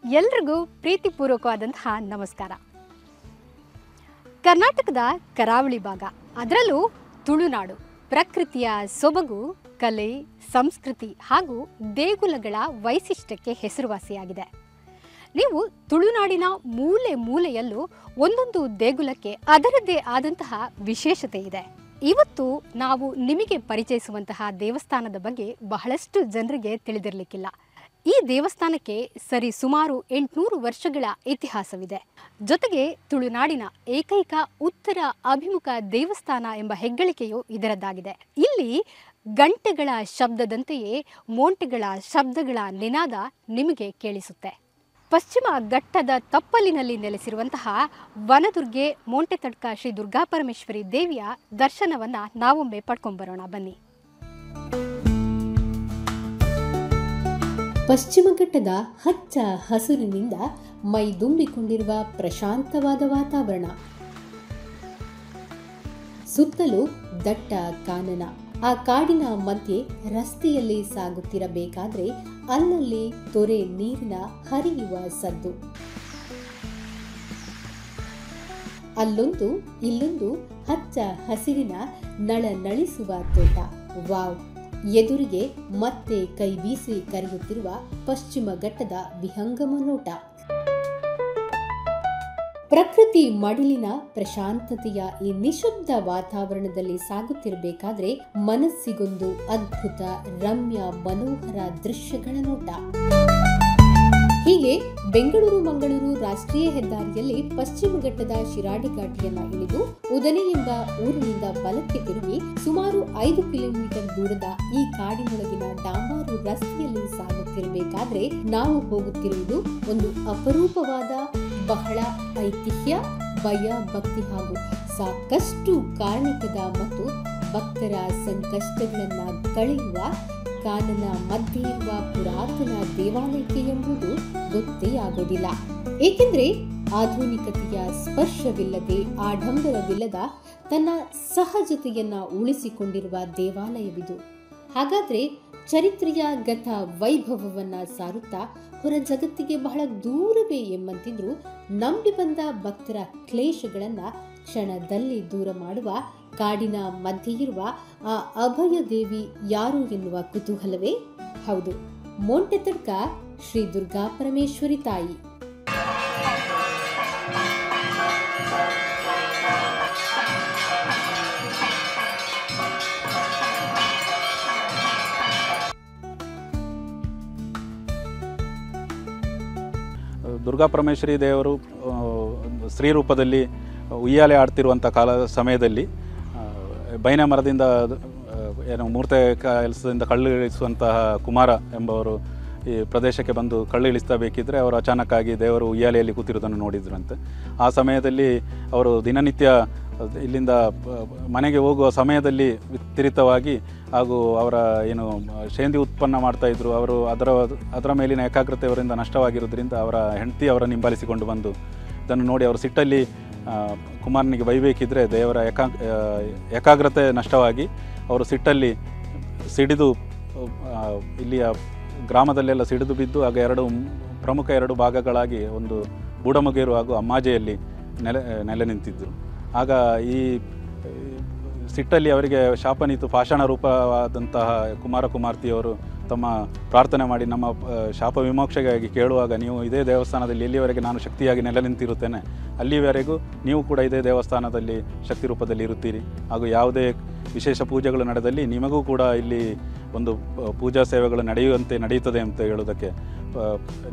ಎಲ್ರಿಗೂ ಪ್ರೀತಿಪೂರ್ವಕವಾದಂತಹ ನಮಸ್ಕಾರ. ಕರ್ನಾಟಕದ ಕರಾವಳಿ ಭಾಗ, ಅದರಲ್ಲೂ ತುಳುನಾಡು ಪ್ರಕೃತಿಯ ಸೊಬಗು, ಕಲೆ, ಸಂಸ್ಕೃತಿ ಹಾಗೂ ದೇಗುಲಗಳ ವೈಶಿಷ್ಟ್ಯಕ್ಕೆ ಹೆಸರುವಾಸಿಯಾಗಿದೆ. ನೀವು ತುಳುನಾಡಿನ ಮೂಲೆ ಮೂಲೆಯಲ್ಲೂ ಒಂದೊಂದು ದೇಗುಲಕ್ಕೆ ಅದರದ್ದೇ ಆದಂತಹ ವಿಶೇಷತೆ ಇದೆ. ಇವತ್ತು ನಾವು ನಿಮಗೆ ಪರಿಚಯಿಸುವಂತಹ ದೇವಸ್ಥಾನದ ಬಗ್ಗೆ ಬಹಳಷ್ಟು ಜನರಿಗೆ ತಿಳಿದಿರಲಿಕ್ಕಿಲ್ಲ. ಈ ದೇವಸ್ಥಾನಕ್ಕೆ ಸರಿ ಸುಮಾರು 800 ವರ್ಷಗಳ ಇತಿಹಾಸವಿದೆ. ಜೊತೆಗೆ ತುಳುನಾಡಿನ ಏಕೈಕ ಉತ್ತರ ಅಭಿಮುಖ ದೇವಸ್ಥಾನ ಎಂಬ ಹೆಗ್ಗಳಿಕೆಯು ಇದರದ್ದಾಗಿದೆ. ಇಲ್ಲಿ ಗಂಟೆಗಳ ಶಬ್ದದಂತೆಯೇ ಮೋಂಟೆಗಳ ಶಬ್ದಗಳ ನಿನಾದ ನಿಮಗೆ ಕೇಳಿಸುತ್ತೆ. ಪಶ್ಚಿಮ ಘಟ್ಟದ ತಪ್ಪಲಿನಲ್ಲಿ ನೆಲೆಸಿರುವಂತಹ ವನದುರ್ಗೆ ಮೋಂಟೆತಡ್ಕ ಶ್ರೀ ದುರ್ಗಾಪರಮೇಶ್ವರಿ ದೇವಿಯ ದರ್ಶನವನ್ನ ನಾವೊಮ್ಮೆ ಪಡ್ಕೊಂಡ್ಬರೋಣ ಬನ್ನಿ. ಪಶ್ಚಿಮ ಘಟ್ಟದ ಹಚ್ಚ ಹಸುರಿನಿಂದ ಮೈದುಂಬಿಕೊಂಡಿರುವ ಪ್ರಶಾಂತವಾದ ವಾತಾವರಣ, ಸುತ್ತಲೂ ದಟ್ಟ ಕಾನನ. ಆ ಕಾಡಿನ ಮಧ್ಯೆ ರಸ್ತೆಯಲ್ಲಿ ಸಾಗುತ್ತಿರಬೇಕಾದ್ರೆ ಅಲ್ಲಲ್ಲಿ ತೊರೆ ನೀರಿನ ಹರಿಯುವ ಸದ್ದು, ಅಲ್ಲೊಂದು ಇಲ್ಲೊಂದು ಹಚ್ಚ ಹಸಿರಿನ ನಳನಳಿಸುವ ತೋಟ. ವಾವ್! ಎದುರಿಗೆ ಮತ್ತೆ ಕೈ ಬೀಸಿ ಕರೆಯುತ್ತಿರುವ ಪಶ್ಚಿಮ ಘಟ್ಟದ ವಿಹಂಗಮ ನೋಟ. ಪ್ರಕೃತಿ ಮಡಿಲಿನ ಪ್ರಶಾಂತತೆಯ ಈ ನಿಶಬ್ದ ವಾತಾವರಣದಲ್ಲಿ ಸಾಗುತ್ತಿರಬೇಕಾದ್ರೆ ಮನಸ್ಸಿಗೊಂದು ಅದ್ಭುತ ರಮ್ಯ ಮನೋಹರ ದೃಶ್ಯಗಳ ನೋಟ. ಹೀಗೆ ಬೆಂಗಳೂರು ಮಂಗಳೂರು ರಾಷ್ಟ್ರೀಯ ಹೆದ್ದಾರಿಯಲ್ಲಿ ಪಶ್ಚಿಮ ಘಟ್ಟದ ಶಿರಾಡಿ ಘಾಟಿಯನ್ನ ಇಳಿದು ಉದನೆ ಎಂಬ ಊರಿನಿಂದ ಬಲಕ್ಕೆ ತಿರುಗಿ ಸುಮಾರು 5 ಕಿಲೋಮೀಟರ್ ದೂರದ ಈ ಕಾಡಿನೊಳಗಿನ ಡಾಂಬಾರು ರಸ್ತೆಯಲ್ಲಿ ಸಾಗುತ್ತಿರಬೇಕಾದ್ರೆ ನಾವು ಹೋಗುತ್ತಿರುವುದು ಒಂದು ಅಪರೂಪವಾದ, ಬಹಳ ಐತಿಹ್ಯ, ಭಯ, ಭಕ್ತಿ ಹಾಗೂ ಸಾಕಷ್ಟು ಕಾರಣಿಕದ ಮತ್ತು ಭಕ್ತರ ಸಂಕಷ್ಟಗಳನ್ನ ಕಳೆಯುವ ಕಾನನ ಮಧ್ಯೆ ಇರುವ ಪುರಾತನ ದೇವಾಲಯಕ್ಕೆ ಎಂಬುದು ಗೊತ್ತೇ ಆಗೋದಿಲ್ಲ. ಏಕೆಂದ್ರೆ ಆಧುನಿಕತೆಯ ಸ್ಪರ್ಶವಿಲ್ಲದೆ, ಆಡಂಬರವಿಲ್ಲದ ತನ್ನ ಸಹಜತೆಯನ್ನ ಉಳಿಸಿಕೊಂಡಿರುವ ದೇವಾಲಯವಿದು. ಹಾಗಾದ್ರೆ ಚರಿತ್ರೆಯ ಗತ ವೈಭವವನ್ನ ಸಾರುತ್ತಾ ಹೊರ ಜಗತ್ತಿಗೆ ಬಹಳ ದೂರವೇ ಎಂಬಂತಿದ್ರು ನಂಬಿ ಬಂದ ಭಕ್ತರ ಕ್ಲೇಶಗಳನ್ನ ಕ್ಷಣದಲ್ಲಿ ದೂರ ಮಾಡುವ ಕಾಡಿನ ಮಧ್ಯೆ ಇರುವ ಆ ಅಭಯ ದೇವಿ ಯಾರು ಎನ್ನುವ ಕುತೂಹಲವೇ? ಹೌದು, ಮೋಂಟೆತಡ್ಕ ಶ್ರೀ ದುರ್ಗಾಪರಮೇಶ್ವರಿ ತಾಯಿ. ದುರ್ಗಾಪರಮೇಶ್ವರಿ ದೇವರು ಸ್ತ್ರೀ ರೂಪದಲ್ಲಿ ಉಯ್ಯಾಲೆ ಆಡ್ತಿರುವಂಥ ಸಮಯದಲ್ಲಿ ಬೈನ ಮರದಿಂದ ಏನು ಮೂರ್ತಿ ಕೆಲಸದಿಂದ ಕಳ್ಳು ಇಳಿಸುವಂತಹ ಕುಮಾರ ಎಂಬವರು ಈ ಪ್ರದೇಶಕ್ಕೆ ಬಂದು ಕಳ್ಳು ಇಳಿಸ್ತಾ ಬೇಕಿದ್ದರೆ ಅವರು ಅಚಾನಕ್ಕಾಗಿ ದೇವರು ಉಯ್ಯಾಲೆಯಲ್ಲಿ ಕೂತಿರೋದನ್ನು ನೋಡಿದ್ರಂತೆ. ಆ ಸಮಯದಲ್ಲಿ ಅವರು ದಿನನಿತ್ಯ ಇಲ್ಲಿಂದ ಮನೆಗೆ ಹೋಗುವ ಸಮಯದಲ್ಲಿ ವಿಪರೀತವಾಗಿ ಹಾಗೂ ಅವರ ಏನು ಶೇಂದಿ ಉತ್ಪನ್ನ ಮಾಡ್ತಾಯಿದ್ರು, ಅವರು ಅದರ ಮೇಲಿನ ಏಕಾಗ್ರತೆ ಅವರಿಂದ ನಷ್ಟವಾಗಿರೋದ್ರಿಂದ ಅವರ ಹೆಂಡತಿ ಅವರನ್ನು ಹಿಂಬಾಲಿಸಿಕೊಂಡು ಬಂದು ಇದನ್ನು ನೋಡಿ ಅವರು ಸಿಟ್ಟಲ್ಲಿ ಕುಮಾರನಿಗೆ ಬೈಬೇಕಿದ್ರೆ ದೇವರ ಏಕಾಗ್ರತೆ ನಷ್ಟವಾಗಿ ಅವರು ಸಿಟ್ಟಲ್ಲಿ ಸಿಡಿದು ಇಲ್ಲಿಯ ಗ್ರಾಮದಲ್ಲೆಲ್ಲ ಸಿಡಿದು ಬಿದ್ದು ಆಗ ಪ್ರಮುಖ ಎರಡು ಭಾಗಗಳಾಗಿ ಒಂದು ಬೂಡಮುಗೇರು ಹಾಗೂ ಅಮ್ಮಾಜೆಯಲ್ಲಿ ನೆಲೆ ನಿಂತಿದ್ದರು. ಆಗ ಈ ಸಿಟ್ಟಲ್ಲಿ ಅವರಿಗೆ ಶಾಪನೀತು ಪಾಷಾಣ ರೂಪವಾದಂತಹ ಕುಮಾರತಿಯವರು ತಮ್ಮ ಪ್ರಾರ್ಥನೆ ಮಾಡಿ ನಮ್ಮ ಶಾಪ ವಿಮೋಕ್ಷೆಗಾಗಿ ಕೇಳುವಾಗ, ನೀವು ಇದೇ ದೇವಸ್ಥಾನದಲ್ಲಿ ಎಲ್ಲಿವರೆಗೆ ನಾನು ಶಕ್ತಿಯಾಗಿ ನೆಲೆ ನಿಂತಿರುತ್ತೇನೆ ಅಲ್ಲಿವರೆಗೂ ನೀವು ಕೂಡ ಇದೇ ದೇವಸ್ಥಾನದಲ್ಲಿ ಶಕ್ತಿ ರೂಪದಲ್ಲಿ ಇರುತ್ತೀರಿ, ಹಾಗೂ ಯಾವುದೇ ವಿಶೇಷ ಪೂಜೆಗಳು ನಡೆದಲ್ಲಿ ನಿಮಗೂ ಕೂಡ ಇಲ್ಲಿ ಒಂದು ಪೂಜಾ ಸೇವೆಗಳು ನಡೆಯುತ್ತದೆ ಅಂತ ಹೇಳೋದಕ್ಕೆ,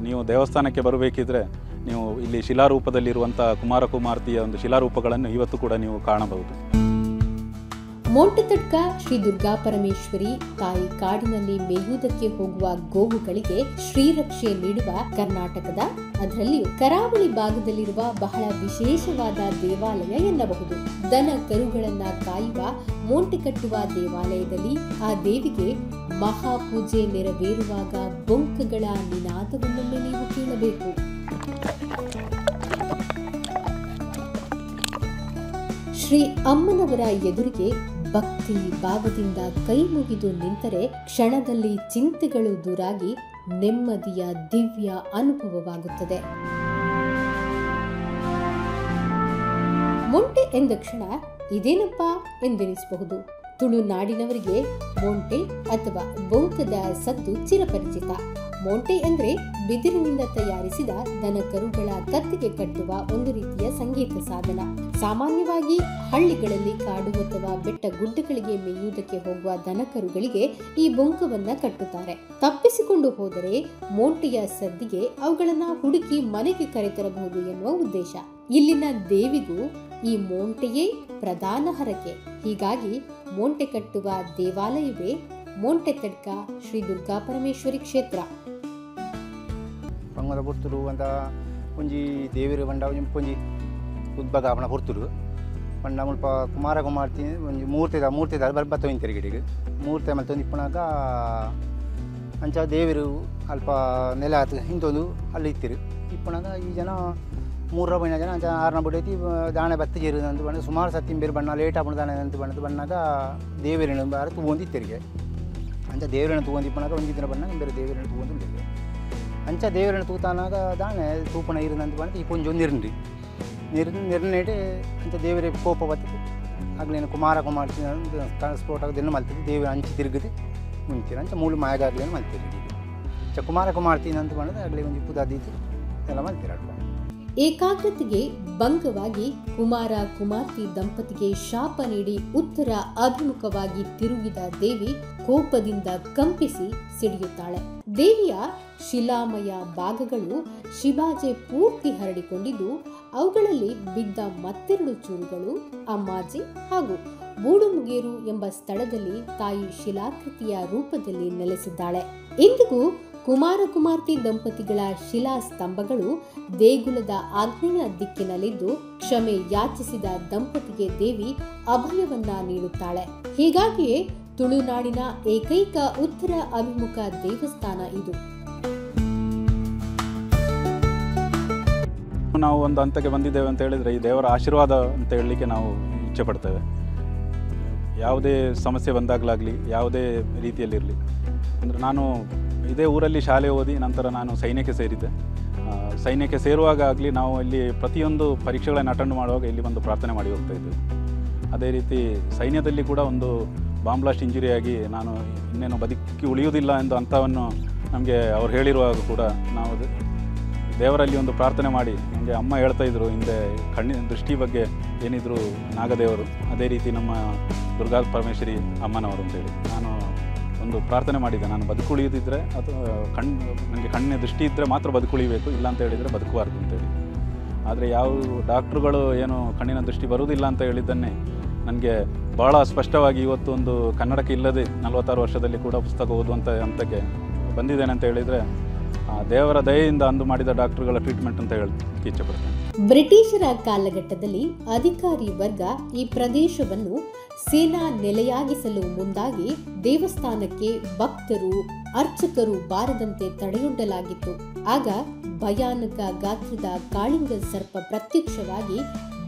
ನೀವು ದೇವಸ್ಥಾನಕ್ಕೆ ಬರಬೇಕಿದ್ರೆ ನೀವು ಇಲ್ಲಿ ಶಿಲಾರೂಪದಲ್ಲಿರುವಂಥ ಕುಮಾರತಿಯ ಒಂದು ಶಿಲಾರೂಪಗಳನ್ನು ಇವತ್ತು ಕೂಡ ನೀವು ಕಾಣಬಹುದು. ಮೋಂಟೆತಡ್ಕ ಶ್ರೀ ದುರ್ಗಾಪರಮೇಶ್ವರಿ ತಾಯಿ ಕಾಡಿನಲ್ಲಿ ಮೇಯುವುದಕ್ಕೆ ಹೋಗುವ ಗೋವುಗಳಿಗೆ ಶ್ರೀರಕ್ಷೆ ನೀಡುವ ಕರ್ನಾಟಕದ, ಅದರಲ್ಲಿಯೂ ಕರಾವಳಿ ಭಾಗದಲ್ಲಿರುವ ಬಹಳ ವಿಶೇಷವಾದ ದೇವಾಲಯ ಎನ್ನಬಹುದು. ದನ ಕರುಗಳನ್ನ ಕಾಯುವ ಮೋಂಟೆ ಕಟ್ಟುವ ದೇವಾಲಯದಲ್ಲಿ ಆ ದೇವಿಗೆ ಮಹಾಪೂಜೆ ನೆರವೇರುವಾಗ ಬೊಂಕಗಳ ನಿನಾದವನ್ನೊಮ್ಮೆ ನೀವು ಕೇಳಬೇಕು. ಶ್ರೀ ಅಮ್ಮನವರ ಎದುರಿಗೆ ಭಕ್ತಿ ಭಾವದಿಂದ ಕೈ ಮುಗಿದು ನಿಂತರೆ ಕ್ಷಣದಲ್ಲಿ ಚಿಂತೆಗಳು ದೂರಾಗಿ ನೆಮ್ಮದಿಯ ದಿವ್ಯ ಅನುಭವವಾಗುತ್ತದೆ. ಮೊಂಟೆ ಎಂದ ಕ್ಷಣ ಇದೇನಪ್ಪ ಎಂದೆನಿಸಬಹುದು. ತುಳುನಾಡಿನವರಿಗೆ ಮೊಂಟೆ ಅಥವಾ ಬೊಂಕದ ಸದ್ದು ಚಿರಪರಿಚಿತ. ಮೊಂಟೆ ಅಂದ್ರೆ ಬಿದಿರಿನಿಂದ ತಯಾರಿಸಿದ ದನ ಕರುಗಳ ಕತ್ತಿಗೆ ಕಟ್ಟುವ ಒಂದು ರೀತಿಯ ಸಂಗೀತ ಸಾಧನ. ಸಾಮಾನ್ಯವಾಗಿ ಹಳ್ಳಿಗಳಲ್ಲಿ ಕಾಡು ಅಥವಾ ಬೆಟ್ಟ ಗುಡ್ಡಗಳಿಗೆ ಮೇಯುವುದಕ್ಕೆ ಹೋಗುವ ದನ ಕರುಗಳಿಗೆ ಈ ಬೊಂಕವನ್ನ ಕಟ್ಟುತ್ತಾರೆ. ತಪ್ಪಿಸಿಕೊಂಡು ಹೋದರೆ ಮೊಂಟೆಯ ಸದ್ದಿಗೆ ಅವುಗಳನ್ನ ಹುಡುಕಿ ಮನೆಗೆ ಕರೆತರಬಹುದು ಎನ್ನುವ ಉದ್ದೇಶ. ಇಲ್ಲಿನ ದೇವಿಗೂ ಈ ಮೊಂಟೆಯೇ ಪ್ರಧಾನ ಹರಕೆ. ಹೀಗಾಗಿ ಮೊಂಟೆ ಕಟ್ಟುವ ದೇವಾಲಯವೇ ಮೊಂಟೆ ತಡ್ಕ ಶ್ರೀ ದುರ್ಗಾ ಪರಮೇಶ್ವರಿ ಕ್ಷೇತ್ರ. ಪಂಗದ ಪುರ್ತುರು ಅಂತ ಒಂಜಿ ದೇವಿರ ಬಂಡ ಒಂಜಿ ಉದ್ಭಗಾಪನ ಪುರ್ತುರು ಪಂಡ ಮುಲ್ಪ ಕುಮಾರ ಕುಮಾರ್ತಿ ಒಂಜಿ ಮೂರ್ತಿ ಬರ್ಬತ್ತೊಂದು ತಿರುಗಿಡಿಗೆ ಮೂರ್ತಿ ಆಮೇಲೆ ತಂದು ಇಪ್ಪನಾಗ ಅಂಚ ದೇವಿರು ಅಲ್ಪ ನೆಲ ಆತು ಇಂತೊಂದು ಅಲ್ಲಿ ಇತ್ತಿರು ಇಪ್ಪನಾಗ ಈ ಜನ 3 ಬಣ್ಣ ಜನ ಅಂಚ 6ನ ಬಿಡೈತಿ ದಾಣೆ ಬತ್ತ ಜೇರು ಅಂತ ಬಣ್ಣ ಸುಮಾರು ಸತ್ತಿನ ಬೇರೆ ಬಣ್ಣ ಲೇಟ್ ಆಗ್ಬಿಟ್ಟು ದಾಣೆ ಅಂತ ಬಣ್ಣಾಗ ದೇವಿರಣ ಬಾರ ತಗೊಂಡು ತಿರುಗಿ ಅಂಚ ದೇವಿರಣ ತಗೊಂಡು ಇಪ್ಪನಾಗ ಒಂದು ದಿನ ಬಣ್ಣ ಬೇರೆ ದೇವಿರಣ ತಗೊಂಡು ತಿರುಗಿ ಅಂಚ ದೇವಿರಣ ತೂತಾನಾಗ ದಾಣೆ ತೂಪಣ ಇರಂತ ಬಣ್ಣ ಈ ಕೊಂಚ ನಿರ್ರಿ ನಿರ್ನೇಟೆ ಅಂಚ ದೇವರೇ ಕೋಪ ಬರ್ತದೆ ಆಗ್ಲೇನು ಕುಮಾರ ಸ್ಫೋಟ ಆಗದೇನು ಮಲ್ತದೆ ದೇವರ ಅಂಚೆ ತಿರುಗಿದೆ ಮುಂಚೆ ಅಂಚ ಮೂಳು ಮಾಯಗಾಗ್ಲೇನು ಮಲ್ತಿರಿ ಅಂಚ ಕುಮಾರ ಕುಮಾರ್ತೀನಿ ಅಂತ ಬಂದರೆ ಆಗಲೇ ಒಂದು ಪುದಾದೀತಿ ಎಲ್ಲ ಮಲ್ತಿರಾಡ್ಬ. ಏಕಾಗ್ರತೆಗೆ ಭಂಗವಾಗಿ ಕುಮಾರ ಕುಮಾರ್ತಿ ದಂಪತಿಗೆ ಶಾಪ ನೀಡಿ ಉತ್ತರ ಅಭಿಮುಖವಾಗಿ ತಿರುಗಿದ ದೇವಿ ಕೋಪದಿಂದ ಕಂಪಿಸಿ ಸಿಡಿಯುತ್ತಾಳೆ. ದೇವಿಯ ಶಿಲಾಮಯ ಭಾಗಗಳು ಶಿಬಾಜೆ ಪೂರ್ತಿ ಹರಡಿಕೊಂಡಿದ್ದು ಅವುಗಳಲ್ಲಿ ಬಿದ್ದ ಮತ್ತೆರಡು ಚೂರುಗಳು ಅಮ್ಮಾಜಿ ಹಾಗೂ ಬೂಡುಮುಗೇರು ಎಂಬ ಸ್ಥಳದಲ್ಲಿ ತಾಯಿ ಶಿಲಾಕೃತಿಯ ರೂಪದಲ್ಲಿ ನೆಲೆಸಿದ್ದಾಳೆ. ಇಂದಿಗೂ ಕುಮಾರ ಕುಮಾರ್ತಿ ದಂಪತಿಗಳ ಶಿಲಾ ಸ್ತಂಭಗಳು ದೇಗುಲದ ಆಗ್ನೇಯ ದಿಕ್ಕಿನಲ್ಲಿದ್ದು ಕ್ಷಮೆ ಯಾಚಿಸಿದ ದಂಪತಿಗೆ ದೇವಿ ಅಭಯವನ್ನ ನೀಡುತ್ತಾಳೆ. ಹೀಗಾಗಿಯೇ ತುಳುನಾಡಿನ ಏಕೈಕ ಉತ್ತರ ಅಭಿಮುಖ ದೇವಸ್ಥಾನ ಇದು. ನಾವು ಒಂದು ಹಂತಕ್ಕೆ ಬಂದಿದ್ದೇವೆ ಅಂತ ಹೇಳಿದರೆ ಈ ದೇವರ ಆಶೀರ್ವಾದ ಅಂತ ಹೇಳಲಿಕ್ಕೆ ನಾವು ಇಚ್ಛೆ ಪಡ್ತೇವೆ. ಯಾವುದೇ ಸಮಸ್ಯೆ ಬಂದಾಗಲಾಗಲಿ ಯಾವುದೇ ರೀತಿಯಲ್ಲಿರಲಿ, ಅಂದರೆ ನಾನು ಇದೇ ಊರಲ್ಲಿ ಶಾಲೆ ಓದಿ ನಂತರ ನಾನು ಸೈನ್ಯಕ್ಕೆ ಸೇರಿದ್ದೆ. ಸೈನ್ಯಕ್ಕೆ ಸೇರುವಾಗ ಆಗಲಿ ನಾವು ಇಲ್ಲಿ ಪ್ರತಿಯೊಂದು ಪರೀಕ್ಷೆಗಳನ್ನು ಅಟೆಂಡ್ ಮಾಡುವಾಗ ಇಲ್ಲಿ ಒಂದು ಪ್ರಾರ್ಥನೆ ಮಾಡಿ ಹೋಗ್ತಾ ಇದ್ದೇವೆ. ಅದೇ ರೀತಿ ಸೈನ್ಯದಲ್ಲಿ ಕೂಡ ಒಂದು ಬಾಂಬ್ ಬ್ಲಾಸ್ಟ್ ಇಂಜುರಿಯಾಗಿ ನಾನು ಇನ್ನೇನು ಬದುಕಿ ಉಳಿಯುವುದಿಲ್ಲ ಎಂದು ಅಂಥವನ್ನು ನಮಗೆ ಅವ್ರು ಹೇಳಿರುವಾಗ ಕೂಡ ನಾವು ದೇವರಲ್ಲಿ ಒಂದು ಪ್ರಾರ್ಥನೆ ಮಾಡಿ, ನಮಗೆ ಅಮ್ಮ ಹೇಳ್ತಾಯಿದ್ರು ಹಿಂದೆ ಕಣ್ಣಿನ ದೃಷ್ಟಿ ಬಗ್ಗೆ ಏನಿದ್ರು ನಾಗದೇವರು, ಅದೇ ರೀತಿ ನಮ್ಮ ದುರ್ಗಾ ಪರಮೇಶ್ವರಿ ಅಮ್ಮನವರು ಅಂತೇಳಿ ನಾನು ಒಂದು ಪ್ರಾರ್ಥನೆ ಮಾಡಿದ್ದೆ. ನಾನು ಬದುಕುಳಿಯುತ್ತಿದ್ದರೆ ಅಥವಾ ನನಗೆ ಕಣ್ಣಿನ ದೃಷ್ಟಿ ಇದ್ದರೆ ಮಾತ್ರ ಬದುಕುಳಿಬೇಕು, ಇಲ್ಲ ಅಂತ ಹೇಳಿದರೆ ಬದುಕಬಾರ್ದು ಅಂತೇಳಿ. ಆದರೆ ಯಾವ ಡಾಕ್ಟ್ರುಗಳು ಏನು ಕಣ್ಣಿನ ದೃಷ್ಟಿ ಬರುವುದಿಲ್ಲ ಅಂತ ಹೇಳಿದ್ದನ್ನೇ ನನಗೆ ಭಾಳ ಸ್ಪಷ್ಟವಾಗಿ ಇವತ್ತು ಒಂದು ಕನ್ನಡಕ್ಕೆ ಇಲ್ಲದೆ 46 ವರ್ಷದಲ್ಲಿ ಕೂಡ ಪುಸ್ತಕ ಓದುವಂಥ ಹಂತಕ್ಕೆ ಬಂದಿದ್ದೇನೆ ಅಂತ ಹೇಳಿದರೆ ದೇವರ ದಯೆಯಿಂದ ಅಂದು ಮಾಡಿದ ಡಾಕ್ಟರ್ಗಳ ಟ್ರೀಟ್ಮೆಂಟ್ ಅಂತ ಹೇಳಕ್ಕೆ ಇಚ್ಛೆಪಡ್ತೇನೆ. ಬ್ರಿಟಿಷರ ಕಾಲಘಟ್ಟದಲ್ಲಿ ಅಧಿಕಾರಿ ವರ್ಗ ಈ ಪ್ರದೇಶವನ್ನು ಸೇನಾ ನೆಲೆಯಾಗಿಸಲು ಮುಂದಾಗಿ ದೇವಸ್ಥಾನಕ್ಕೆ ಭಕ್ತರು ಅರ್ಚಕರು ಬಾರದಂತೆ ತಡೆಯೊಡ್ಡಲಾಗಿತ್ತು. ಆಗ ಭಯಾನಕ ಗಾತ್ರದ ಕಾಳಿಂಗ ಸರ್ಪ ಪ್ರತ್ಯಕ್ಷವಾಗಿ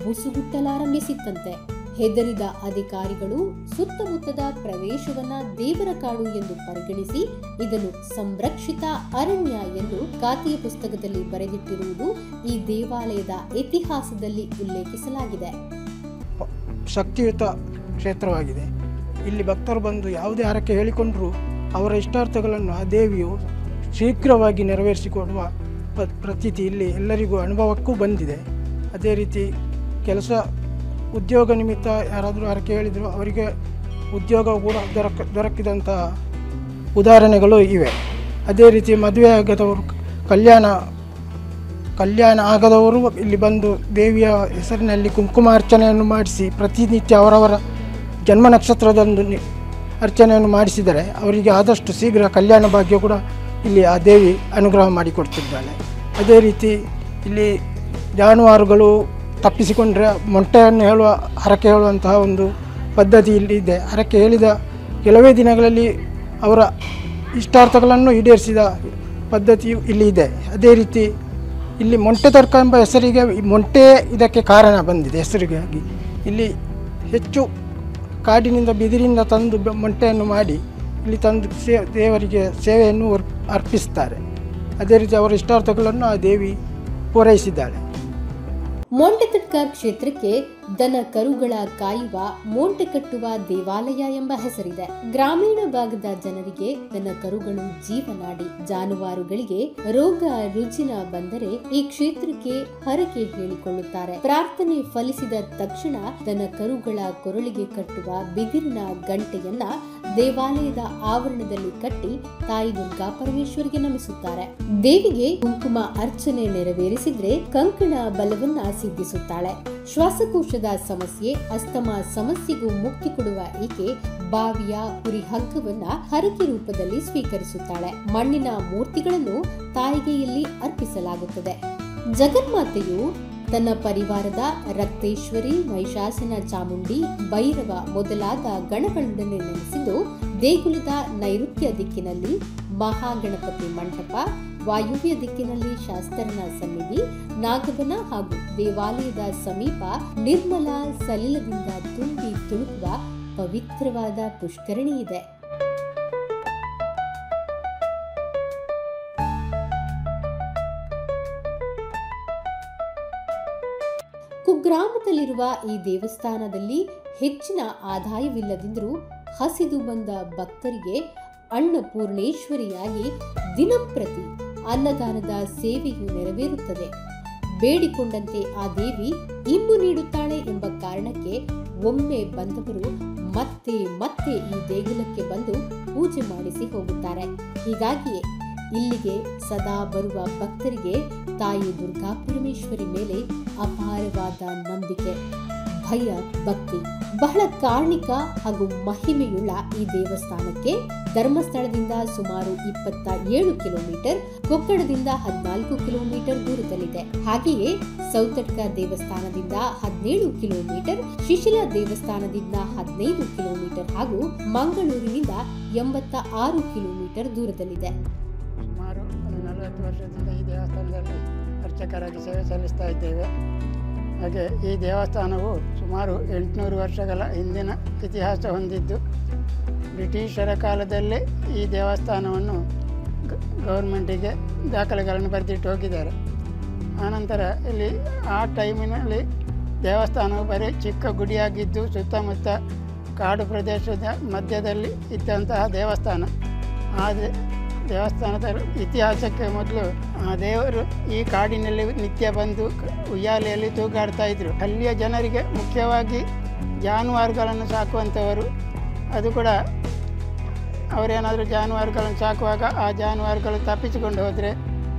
ಬುಸುಗುಟ್ಟಲಾರಂಭಿಸಿತ್ತಂತೆ. ಹೆದರಿದ ಅಧಿಕಾರಿಗಳು ಸುತ್ತಮುತ್ತದ ಪ್ರವೇಶವನ್ನ ದೇವರ ಕಾಡು ಎಂದು ಪರಿಗಣಿಸಿ ಇದನ್ನು ಸಂರಕ್ಷಿತ ಅರಣ್ಯ ಎಂದು ಖಾತೆಯ ಪುಸ್ತಕದಲ್ಲಿ ಬರೆದಿಟ್ಟಿರುವುದು ಈ ದೇವಾಲಯದ ಇತಿಹಾಸದಲ್ಲಿ ಉಲ್ಲೇಖಿಸಲಾಗಿದೆ. ಶಕ್ತಿಯುತ ಕ್ಷೇತ್ರವಾಗಿದೆ. ಇಲ್ಲಿ ಭಕ್ತರು ಬಂದು ಯಾವುದೇ ಹರಕೆ ಹೇಳಿಕೊಂಡರೂ ಅವರ ಇಷ್ಟಾರ್ಥಗಳನ್ನು ಆ ದೇವಿಯು ಶೀಘ್ರವಾಗಿ ನೆರವೇರಿಸಿಕೊಡುವ ಪ್ರತೀತಿ ಇಲ್ಲಿ ಎಲ್ಲರಿಗೂ ಅನುಭವಕ್ಕೂ ಬಂದಿದೆ. ಅದೇ ರೀತಿ ಉದ್ಯೋಗ ನಿಮಿತ್ತ ಯಾರಾದರೂ ಹರಕೆ ಹೇಳಿದರು ಅವರಿಗೆ ಉದ್ಯೋಗ ಕೂಡ ದೊರಕಿದಂತಹ ಉದಾಹರಣೆಗಳು ಇವೆ. ಅದೇ ರೀತಿ ಮದುವೆ ಆಗದವರು ಕಲ್ಯಾಣ ಆಗದವರು ಇಲ್ಲಿ ಬಂದು ದೇವಿಯ ಹೆಸರಿನಲ್ಲಿ ಕುಂಕುಮಾರ್ಚನೆಯನ್ನು ಮಾಡಿಸಿ ಪ್ರತಿನಿತ್ಯ ಅವರವರ ಜನ್ಮ ನಕ್ಷತ್ರದಂದು ಅರ್ಚನೆಯನ್ನು ಮಾಡಿಸಿದರೆ ಅವರಿಗೆ ಆದಷ್ಟು ಶೀಘ್ರ ಕಲ್ಯಾಣ ಭಾಗ್ಯ ಕೂಡ ಇಲ್ಲಿ ಆ ದೇವಿ ಅನುಗ್ರಹ ಮಾಡಿಕೊಡ್ತಿದ್ದಾಳೆ. ಅದೇ ರೀತಿ ಇಲ್ಲಿ ಜಾನುವಾರುಗಳು ತಪ್ಪಿಸಿಕೊಂಡ್ರೆ ಮೊಟ್ಟೆಯನ್ನು ಹರಕೆ ಹೇಳುವಂತಹ ಒಂದು ಪದ್ಧತಿ ಇಲ್ಲಿ ಇದೆ. ಹರಕೆ ಹೇಳಿದ ಕೆಲವೇ ದಿನಗಳಲ್ಲಿ ಅವರ ಇಷ್ಟಾರ್ಥಗಳನ್ನು ಈಡೇರಿಸಿದ ಪದ್ಧತಿಯು ಇಲ್ಲಿ ಇದೆ. ಅದೇ ರೀತಿ ಇಲ್ಲಿ ಮೊಂಟೆ ತರ್ಕ ಎಂಬ ಹೆಸರಿಗೆ ಮೊಂಟೆ ಇದಕ್ಕೆ ಕಾರಣ ಬಂದಿದೆ. ಹೆಸರಿಗಾಗಿ ಇಲ್ಲಿ ಹೆಚ್ಚು ಕಾಡಿನಿಂದ ಬಿದಿರಿಂದ ತಂದು ಮೊಂಟೆಯನ್ನು ಮಾಡಿ ಇಲ್ಲಿ ತಂದು ದೇವರಿಗೆ ಸೇವೆಯನ್ನು ಅರ್ಪಿಸ್ತಾರೆ. ಅದೇ ರೀತಿ ಅವರ ಇಷ್ಟಾರ್ಥಗಳನ್ನು ಆ ದೇವಿ ಪೂರೈಸಿದ್ದಾಳೆ. ಮೊಂಟೆತಡ್ಕ ಕ್ಷೇತ್ರಕ್ಕೆ ದನ ಕರುಗಳ ಕಾಯುವ ಮೋಂಟೆ ಕಟ್ಟುವ ದೇವಾಲಯ ಎಂಬ ಹೆಸರಿದೆ. ಗ್ರಾಮೀಣ ಭಾಗದ ಜನರಿಗೆ ದನ ಕರುಗಳು ಜೀವನಾಡಿ. ಜಾನುವಾರುಗಳಿಗೆ ರೋಗ ರುಜಿನ ಬಂದರೆ ಈ ಕ್ಷೇತ್ರಕ್ಕೆ ಹರಕೆ ಹೇಳಿಕೊಳ್ಳುತ್ತಾರೆ. ಪ್ರಾರ್ಥನೆ ಫಲಿಸಿದ ತಕ್ಷಣ ದನ ಕರುಗಳ ಕೊರಳಿಗೆ ಕಟ್ಟುವ ಬಿದಿರಿನ ಗಂಟೆಯನ್ನ ದೇವಾಲಯದ ಆವರಣದಲ್ಲಿ ಕಟ್ಟಿ ತಾಯಿ ದುರ್ಗಾ ಪರಮೇಶ್ವರಿಗೆ ನಮಿಸುತ್ತಾರೆ. ದೇವಿಗೆ ಕುಂಕುಮ ಅರ್ಚನೆ ನೆರವೇರಿಸಿದ್ರೆ ಕಂಕಣ ಬಲವನ್ನ ಸಿದ್ಧಿಸುತ್ತಾಳೆ. ಶ್ವಾಸಕೋಶದ ಸಮಸ್ಯೆ, ಅಸ್ತಮಾ ಸಮಸ್ಯೆಗೂ ಮುಕ್ತಿ ಕೊಡುವ ಈಕೆ ಬಾವಿಯ ಹುರಿ ಹಗ್ಗವನ್ನ ಹರಕೆ ರೂಪದಲ್ಲಿ ಸ್ವೀಕರಿಸುತ್ತಾಳೆ. ಮಣ್ಣಿನ ಮೂರ್ತಿಗಳನ್ನು ತಾಯಿಗೆ ಇಲ್ಲಿ ಅರ್ಪಿಸಲಾಗುತ್ತದೆ. ಜಗನ್ಮಾತೆಯು ತನ್ನ ಪರಿವಾರದ ರಕ್ತೇಶ್ವರಿ, ಮಹಿಷಾಸನ ಚಾಮುಂಡಿ, ಭೈರವ ಮೊದಲಾದ ಗಣಗಳೊಡನೆ ನೆಲೆಸಿದ್ದು ದೇಗುಲದ ನೈಋತ್ಯ ದಿಕ್ಕಿನಲ್ಲಿ ಮಹಾಗಣಪತಿ ಮಂಟಪ, ವಾಯುವ್ಯ ದಿಕ್ಕಿನಲ್ಲಿ ಶಾಸ್ತ್ರನ ಸನ್ನಿಧಿ, ನಾಗವನ ಹಾಗೂ ದೇವಾಲಯದ ಸಮೀಪ ನಿರ್ಮಲ ಸಲಿಲದಿಂದ ತುಂಬಿ ತುಳುಕುವ ಪವಿತ್ರವಾದ ಪುಷ್ಕರಣಿ ಇದೆ. ಕುಗ್ರಾಮದಲ್ಲಿರುವ ಈ ದೇವಸ್ಥಾನದಲ್ಲಿ ಹೆಚ್ಚಿನ ಆದಾಯವಿಲ್ಲದಿದ್ದರೂ ಹಸಿದು ಬಂದ ಭಕ್ತರಿಗೆ ಅನ್ನಪೂರ್ಣೇಶ್ವರಿಯಾಗಿ ದಿನಂಪ್ರತಿ ಅನ್ನದಾನದ ಸೇವೆಯು ನೆರವೇರುತ್ತದೆ. ಬೇಡಿಕೊಂಡಂತೆ ಆ ದೇವಿ ಇಂಬು ನೀಡುತ್ತಾಳೆ ಎಂಬ ಕಾರಣಕ್ಕೆ ಒಮ್ಮೆ ಬಂದವರು ಮತ್ತೆ ಮತ್ತೆ ಈ ದೇಗುಲಕ್ಕೆ ಬಂದು ಪೂಜೆ ಮಾಡಿಸಿ ಹೋಗುತ್ತಾರೆ. ಹೀಗಾಗಿಯೇ ಇಲ್ಲಿಗೆ ಸದಾ ಬರುವ ಭಕ್ತರಿಗೆ ತಾಯಿ ದುರ್ಗಾ ಪರಮೇಶ್ವರಿ ಮೇಲೆ ಅಪಾರವಾದ ನಂಬಿಕೆ, ಭಯ, ಭಕ್ತಿ. ಬಹಳ ಕಾರಣಿಕ ಹಾಗೂ ಮಹಿಮೆಯುಳ್ಳ ಈ ದೇವಸ್ಥಾನಕ್ಕೆ ಧರ್ಮಸ್ಥಳದಿಂದ ಸುಮಾರು 27 ಕಿಲೋಮೀಟರ್, ಕೊಕ್ಕಡದಿಂದ 14 ಕಿಲೋಮೀಟರ್ ದೂರದಲ್ಲಿದೆ. ಹಾಗೆಯೇ ಸೌತಡ್ಕ ದೇವಸ್ಥಾನದಿಂದ 17 ಕಿಲೋಮೀಟರ್, ಶಿಶಿಲ ದೇವಸ್ಥಾನದಿಂದ 15 ಕಿಲೋಮೀಟರ್ ಹಾಗೂ ಮಂಗಳೂರಿನಿಂದ 86 ಕಿಲೋಮೀಟರ್ ದೂರದಲ್ಲಿದೆ. ಸುಮಾರು 40 ವರ್ಷದಿಂದ ಈ ದೇವಸ್ಥಾನದಲ್ಲಿ ಅರ್ಚಕರಾಗಿ ಸೇವೆ ಸಲ್ಲಿಸ್ತಾ ಇದ್ದೇವೆ. ಹಾಗೆ ಈ ದೇವಸ್ಥಾನವು ಸುಮಾರು 800 ವರ್ಷಗಳ ಹಿಂದಿನ ಇತಿಹಾಸ ಹೊಂದಿದ್ದು, ಬ್ರಿಟಿಷರ ಕಾಲದಲ್ಲೇ ಈ ದೇವಸ್ಥಾನವನ್ನು ಗೌರ್ಮೆಂಟಿಗೆ ದಾಖಲೆಗಳನ್ನು ಬರೆದಿಟ್ಟು ಹೋಗಿದ್ದಾರೆ. ಆನಂತರ ಇಲ್ಲಿ ಆ ಟೈಮಿನಲ್ಲಿ ದೇವಸ್ಥಾನವು ಬರೀ ಚಿಕ್ಕ ಗುಡಿಯಾಗಿದ್ದು ಸುತ್ತಮುತ್ತ ಕಾಡು ಪ್ರದೇಶದ ಮಧ್ಯದಲ್ಲಿ ಇದ್ದಂತಹ ದೇವಸ್ಥಾನ. ಆ ದೇವಸ್ಥಾನದ ಇತಿಹಾಸಕ್ಕೆ ಮೊದಲು ಆ ದೇವರು ಈ ಕಾಡಿನಲ್ಲಿ ನಿತ್ಯ ಬಂದು ಉಯ್ಯಾಲೆಯಲ್ಲಿ ತೂಗಾಡ್ತಾ ಇದ್ರು. ಅಲ್ಲಿಯ ಜನರಿಗೆ ಮುಖ್ಯವಾಗಿ ಜಾನುವಾರುಗಳನ್ನು ಸಾಕುವಂಥವರು. ಅದು ಕೂಡ ಅವರೇನಾದರೂ ಜಾನುವಾರುಗಳನ್ನು ಸಾಕುವಾಗ ಆ ಜಾನುವಾರುಗಳು ತಪ್ಪಿಸಿಕೊಂಡು ಹೋದರೆ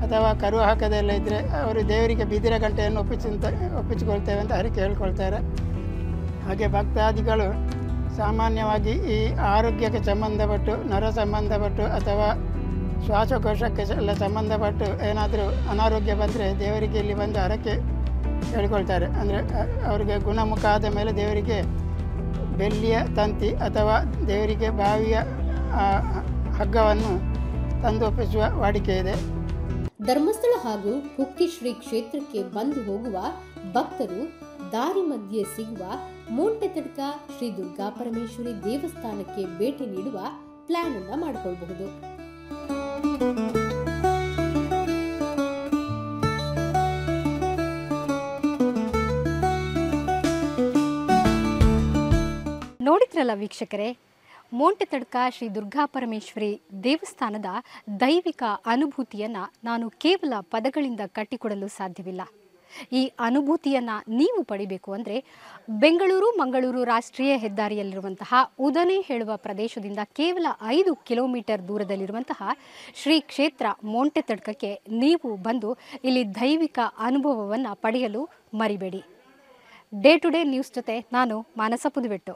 ಅಥವಾ ಕರು ಹಾಕದೆಲ್ಲ ಇದ್ದರೆ ಅವರು ದೇವರಿಗೆ ಬಿದಿರ ಗಂಟೆಯನ್ನು ಒಪ್ಪಿಸಿಕೊಳ್ತೇವೆ ಅಂತ ಹರಕೆ ಹೇಳ್ಕೊಳ್ತಾರೆ. ಹಾಗೆ ಭಕ್ತಾದಿಗಳು ಸಾಮಾನ್ಯವಾಗಿ ಈ ಆರೋಗ್ಯಕ್ಕೆ ಸಂಬಂಧಪಟ್ಟು, ನರ ಸಂಬಂಧಪಟ್ಟು ಅಥವಾ ಶ್ವಾಸಕೋಶಕ್ಕೆ ಎಲ್ಲ ಸಂಬಂಧಪಟ್ಟು ಏನಾದರೂ ಅನಾರೋಗ್ಯ ಬಂದರೆ ದೇವರಿಗೆ ಇಲ್ಲಿ ಬಂದು ಹರಕೆ ಹೇಳ್ಕೊಳ್ತಾರೆ. ಅಂದರೆ ಅವರಿಗೆ ಗುಣಮುಖ ಆದ ಮೇಲೆ ದೇವರಿಗೆ ಬೆಳ್ಳಿಯ ತಂತಿ ಅಥವಾ ದೇವರಿಗೆ ಬಾವಿಯ ಹಗ್ಗವನ್ನು ತಂದು ಒಪ್ಪಿಸುವ ವಾಡಿಕೆ ಇದೆ. ಧರ್ಮಸ್ಥಳ ಹಾಗೂ ಹುಕ್ಕಿ ಶ್ರೀ ಕ್ಷೇತ್ರಕ್ಕೆ ಬಂದು ಹೋಗುವ ಭಕ್ತರು ದಾರಿ ಮಧ್ಯೆ ಸಿಗುವ ಮೊಂಟೆತಡ್ಕ ಶ್ರೀ ದುರ್ಗಾ ಪರಮೇಶ್ವರಿ ದೇವಸ್ಥಾನಕ್ಕೆ ಭೇಟಿ ನೀಡುವ ಪ್ಲಾನ್ ಅನ್ನ ಮಾಡಿಕೊಳ್ಳಬಹುದು. ನೋಡಿದ್ರಲ್ಲ ವೀಕ್ಷಕರೇ, ಮೊಂಟೆತಡ್ಕ ಶ್ರೀ ದುರ್ಗಾ ಪರಮೇಶ್ವರಿ ದೇವಸ್ಥಾನದ ದೈವಿಕ ಅನುಭೂತಿಯನ್ನು ನಾನು ಕೇವಲ ಪದಗಳಿಂದ ಕಟ್ಟಿಕೊಡಲು ಸಾಧ್ಯವಿಲ್ಲ. ಈ ಅನುಭೂತಿಯನ್ನು ನೀವು ಪಡಿಬೇಕು ಅಂದರೆ ಬೆಂಗಳೂರು ಮಂಗಳೂರು ರಾಷ್ಟ್ರೀಯ ಹೆದ್ದಾರಿಯಲ್ಲಿರುವಂತಹ ಉದನೆ ಹೇಳುವ ಪ್ರದೇಶದಿಂದ ಕೇವಲ 5 ಕಿಲೋಮೀಟರ್ ದೂರದಲ್ಲಿರುವಂತಹ ಶ್ರೀ ಕ್ಷೇತ್ರ ಮೊಂಟೆತಡ್ಕಕ್ಕೆ ನೀವು ಬಂದು ಇಲ್ಲಿ ದೈವಿಕ ಅನುಭವವನ್ನು ಪಡೆಯಲು ಮರಿಬೇಡಿ. ಡೇ ಟು ಡೇ ನ್ಯೂಸ್ ಜೊತೆ ನಾನು ಮಾನಸ ಪುದುವೆಟ್ಟು.